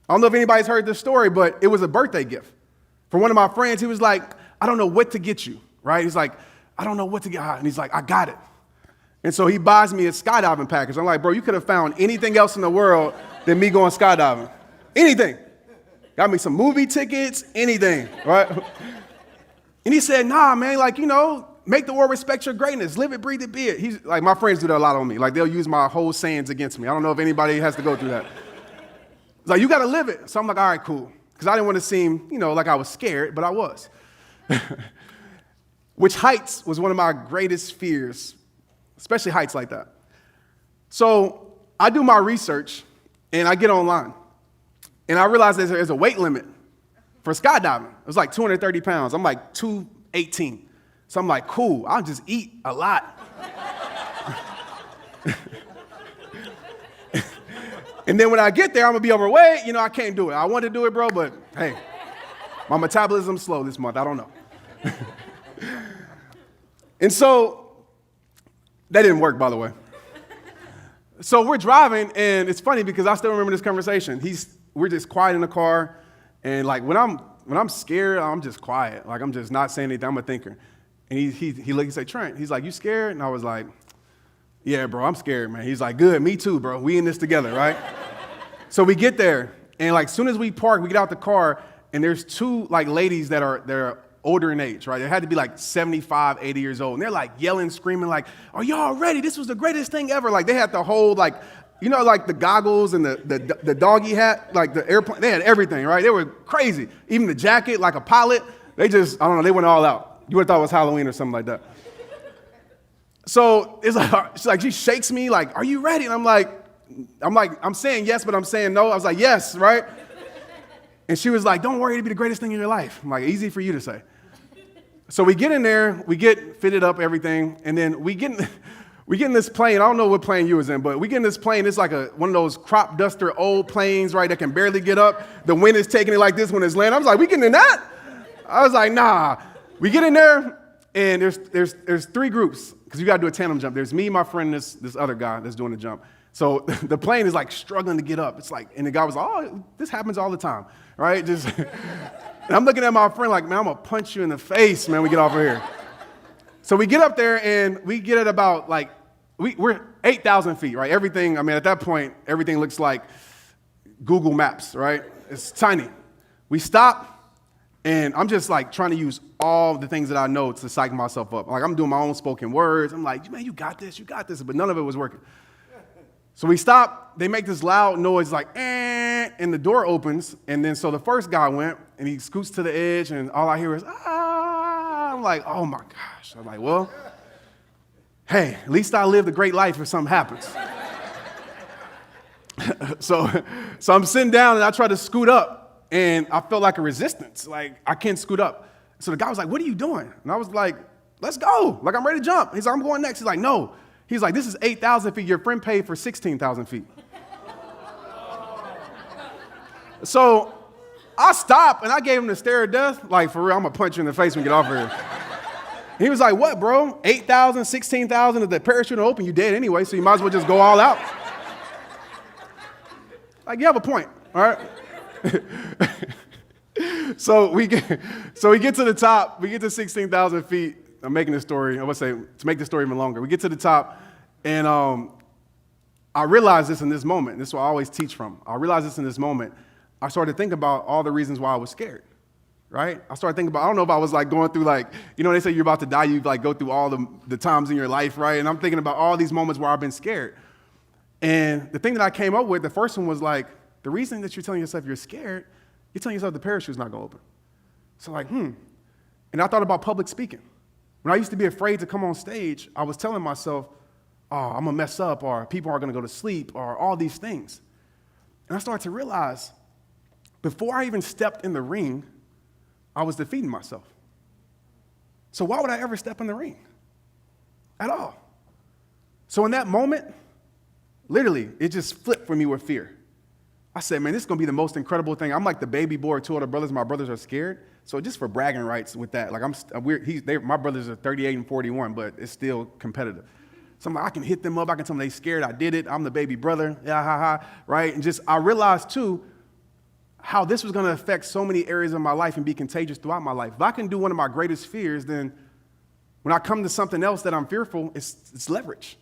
I don't know if anybody's heard this story, but it was a birthday gift. For one of my friends, he was like, I don't know what to get you, right? He's like, I don't know what to get. And he's like, I got it. And so he buys me a skydiving package. I'm like, bro, you could have found anything else in the world than me going skydiving. Anything. Got me some movie tickets, anything, right? And he said, nah, man, like, make the world respect your greatness. Live it, breathe it, be it. He's like, my friends do that a lot on me. Like, they'll use my whole sayings against me. I don't know if anybody has to go through that. It's like, you got to live it. So I'm like, all right, cool. Because I didn't want to seem, like I was scared, but I was. Which heights was one of my greatest fears, especially heights like that. So I do my research, and I get online. And I realize there's a weight limit for skydiving. It was like 230 pounds. I'm like 218. So I'm like, cool, I'll just eat a lot. And then when I get there, I'm going to be overweight. I can't do it. I want to do it, bro, but hey, my metabolism's slow this month. I don't know. And so that didn't work, by the way. So we're driving, and it's funny because I still remember this conversation. We're just quiet in the car, and like when I'm scared, I'm just quiet. Like I'm just not saying anything. I'm a thinker. And he looked and said, Trent, he's like, you scared? And I was like, yeah, bro, I'm scared, man. He's like, good, me too, bro. We in this together, right? So we get there, and like soon as we park, we get out the car, and there's two like ladies that are older in age, right? They had to be like 75, 80 years old. And they're like yelling, screaming like, are y'all ready? This was the greatest thing ever. Like they had the whole like, like the goggles and the doggy hat, like the airplane. They had everything, right? They were crazy. Even the jacket, like a pilot. They just, I don't know, they went all out. You would have thought it was Halloween or something like that. So it's like, she shakes me like, are you ready? And I'm saying yes, but I'm saying no. I was like, yes, right? And she was like, don't worry, it'll be the greatest thing in your life. I'm like, easy for you to say. So we get in there, we get fitted up, everything, and then we get in this plane. I don't know what plane you was in, but we get in this plane. It's like one of those crop duster old planes, right, that can barely get up. The wind is taking it like this when it's landing. I was like, we getting in that? I was like, nah. We get in there, and there's three groups, because you got to do a tandem jump. There's me, my friend, this other guy that's doing the jump. So the plane is like struggling to get up. It's like, and the guy was like, oh, this happens all the time, right? Just, and I'm looking at my friend like, man, I'm going to punch you in the face, man, we get off of here. So we get up there, and we get at about like, we're 8,000 feet, right? Everything, at that point, everything looks like Google Maps, right? It's tiny. We stop, and I'm just like trying to use all the things that I know to psych myself up. Like I'm doing my own spoken words. I'm like, man, you got this, but none of it was working. So we stop, they make this loud noise like, and the door opens, and then so the first guy went, and he scoots to the edge, and all I hear is, ah. I'm like, oh my gosh. I'm like, well, hey, at least I lived a great life if something happens. So I'm sitting down, and I try to scoot up, and I felt like a resistance, like I can't scoot up. So the guy was like, what are you doing? And I was like, let's go. Like, I'm ready to jump. He's like, I'm going next. He's like, no. He's like, this is 8,000 feet. Your friend paid for 16,000 feet. So I stopped, and I gave him the stare of death. Like, for real, I'm going to punch you in the face when we get off of here. He was like, what, bro? 8,000, 16,000, if the parachute don't open, you dead anyway, so you might as well just go all out. Like, you have a point, all right? So we get to the top. We get to 16,000 feet. I'm making this story, I would say, to make the story even longer. We get to the top, and I realized this in this moment. This is what I always teach from. I realized this in this moment. I started thinking about all the reasons why I was scared, right? I started thinking about, I don't know if I was like going through like, they say you're about to die, you like go through all the times in your life, right? And I'm thinking about all these moments where I've been scared. And the thing that I came up with, the first one was like, the reason that you're telling yourself you're scared, you're telling yourself the parachute's not gonna open. So like, And I thought about public speaking. When I used to be afraid to come on stage, I was telling myself, oh, I'm gonna mess up, or people are gonna go to sleep, or all these things. And I started to realize, before I even stepped in the ring, I was defeating myself. So why would I ever step in the ring? At all. So in that moment, literally, it just flipped for me with fear. I said, man, this is gonna be the most incredible thing. I'm like the baby boy of two older brothers. My brothers are scared. So just for bragging rights with that, like my brothers are 38 and 41, but it's still competitive. So I'm like, I can hit them up. I can tell them they scared. I did it. I'm the baby brother. Yeah, ha, ha, right? And just, I realized too, how this was going to affect so many areas of my life and be contagious throughout my life. If I can do one of my greatest fears, then when I come to something else that I'm fearful, it's leverage.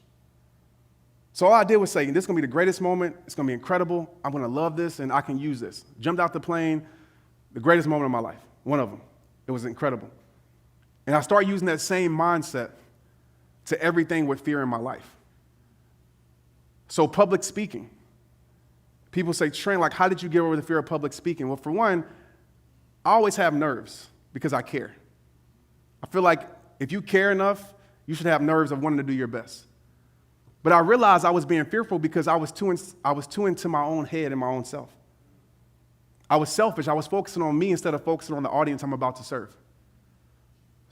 So all I did was say, this is going to be the greatest moment. It's going to be incredible. I'm going to love this, and I can use this. Jumped out the plane, the greatest moment of my life, one of them. It was incredible. And I started using that same mindset to everything with fear in my life. So public speaking. People say, Trent, like, how did you get over the fear of public speaking? Well, for one, I always have nerves because I care. I feel like if you care enough, you should have nerves of wanting to do your best. But I realized I was being fearful because I was too into my own head and my own self. I was selfish. I was focusing on me instead of focusing on the audience I'm about to serve.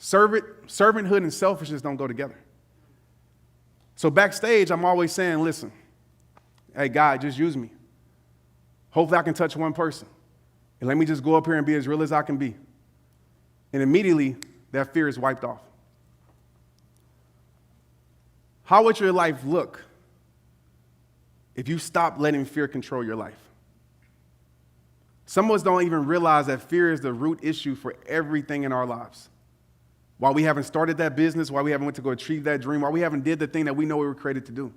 Servanthood and selfishness don't go together. So backstage, I'm always saying, listen, hey, God, just use me. Hopefully I can touch one person. And let me just go up here and be as real as I can be. And immediately, that fear is wiped off. How would your life look if you stopped letting fear control your life? Some of us don't even realize that fear is the root issue for everything in our lives. Why we haven't started that business, why we haven't went to go achieve that dream, why we haven't did the thing that we know we were created to do.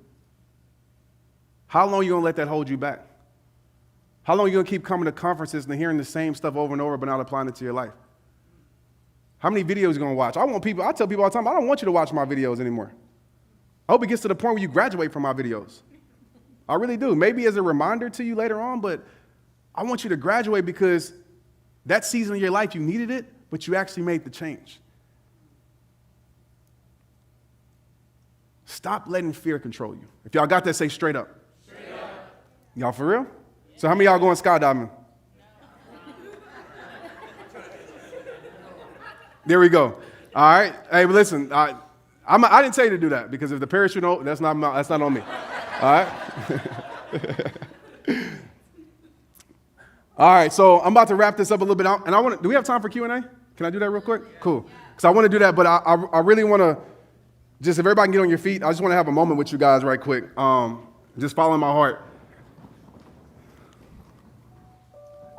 How long are you going to let that hold you back? How long are you going to keep coming to conferences and hearing the same stuff over and over but not applying it to your life? How many videos are you going to watch? I tell people all the time, I don't want you to watch my videos anymore. I hope it gets to the point where you graduate from my videos. I really do. Maybe as a reminder to you later on, but I want you to graduate because that season of your life, you needed it, but you actually made the change. Stop letting fear control you. If y'all got that, say straight up. Straight up. Y'all for real? So how many of y'all going skydiving? There we go. All right. Hey, but listen, I didn't tell you to do that because if the parachute, that's not on me. All right. All right. So I'm about to wrap this up a little bit out, and do we have time for Q&A? Can I do that real quick? Cool. Because I want to do that, but I really want to just, if everybody can get on your feet, I just want to have a moment with you guys right quick. Just following my heart.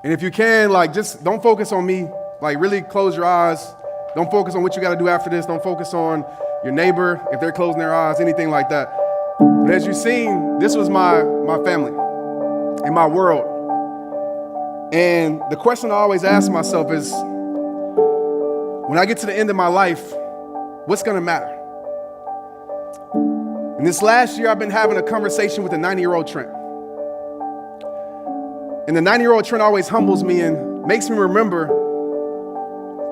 And if you can, like, just don't focus on me. Like, really close your eyes. Don't focus on what you got to do after this. Don't focus on your neighbor, if they're closing their eyes, anything like that. But as you've seen, this was my family and my world. And the question I always ask myself is, when I get to the end of my life, what's going to matter? And this last year, I've been having a conversation with a 90-year-old Trent. And the 90-year-old Trent always humbles me and makes me remember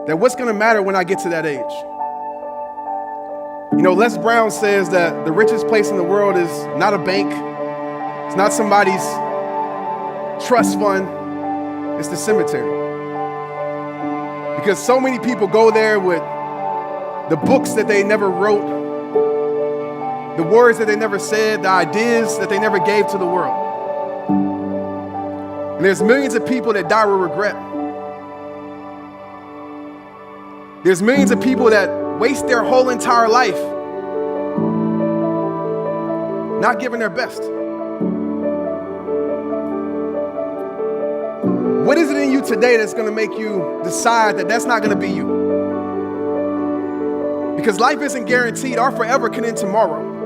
that what's going to matter when I get to that age. You know, Les Brown says that the richest place in the world is not a bank. It's not somebody's trust fund. It's the cemetery. Because so many people go there with the books that they never wrote, the words that they never said, the ideas that they never gave to the world. And there's millions of people that die with regret. There's millions of people that waste their whole entire life not giving their best. What is it in you today that's going to make you decide that that's not going to be you? Because life isn't guaranteed. Our forever can end tomorrow.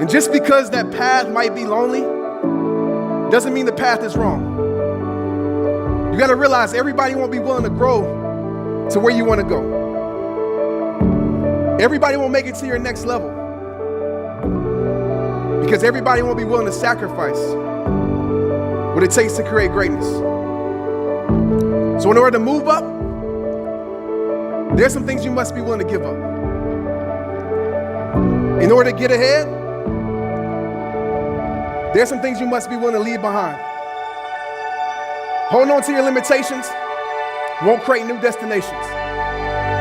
And just because that path might be lonely doesn't mean the path is wrong. You got to realize everybody won't be willing to grow to where you want to go. Everybody won't make it to your next level because everybody won't be willing to sacrifice what it takes to create greatness. So in order to move up, there's some things you must be willing to give up. In order to get ahead, there's some things you must be willing to leave behind. Holding on to your limitations won't create new destinations.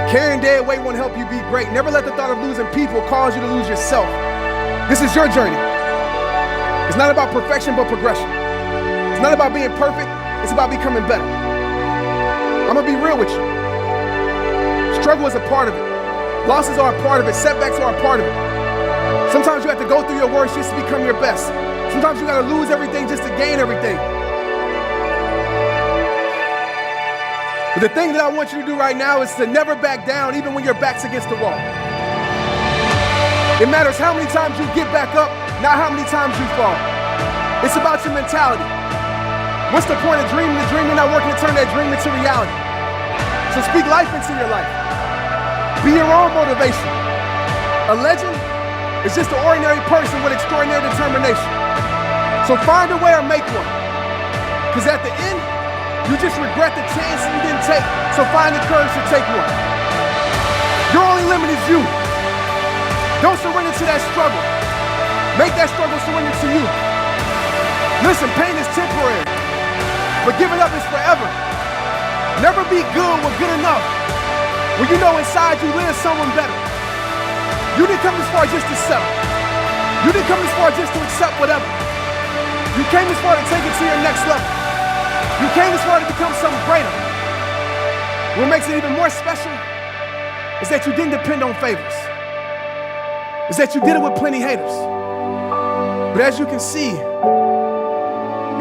Carrying dead weight won't help you be great. Never let the thought of losing people cause you to lose yourself. This is your journey. It's not about perfection, but progression. It's not about being perfect. It's about becoming better. I'm gonna be real with you. Struggle is a part of it. Losses are a part of it. Setbacks are a part of it. Sometimes you have to go through your worst just to become your best. Sometimes you gotta lose everything just to gain everything. But the thing that I want you to do right now is to never back down even when your back's against the wall. It matters how many times you get back up, not how many times you fall. It's about your mentality. What's the point of dreaming the dream? You're not working to turn that dream into reality. So speak life into your life. Be your own motivation. A legend is just an ordinary person with extraordinary determination. So find a way or make one. Because at the end, you just regret the chance you didn't take. So find the courage to take one. Your only limit is you. Don't surrender to that struggle. Make that struggle surrender to you. Listen, pain is temporary, but giving up is forever. Never be good with good enough when you know inside you lives someone better. You didn't come this far just to settle. You didn't come this far just to accept whatever. You came this far to take it to your next level. You came this far to become something greater. What makes it even more special is that you didn't depend on favors. Is that you did it with plenty haters. But as you can see,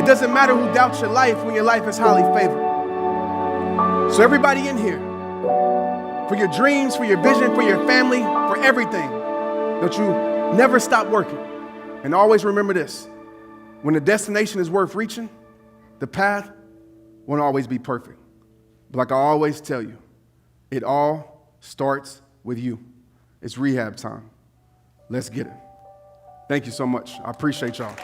it doesn't matter who doubts your life when your life is highly favored. So everybody in here, for your dreams, for your vision, for your family, for everything, don't you never stop working. And always remember this, when the destination is worth reaching, the path won't always be perfect. But like I always tell you, it all starts with you. It's rehab time. Let's get it. Thank you so much. I appreciate y'all.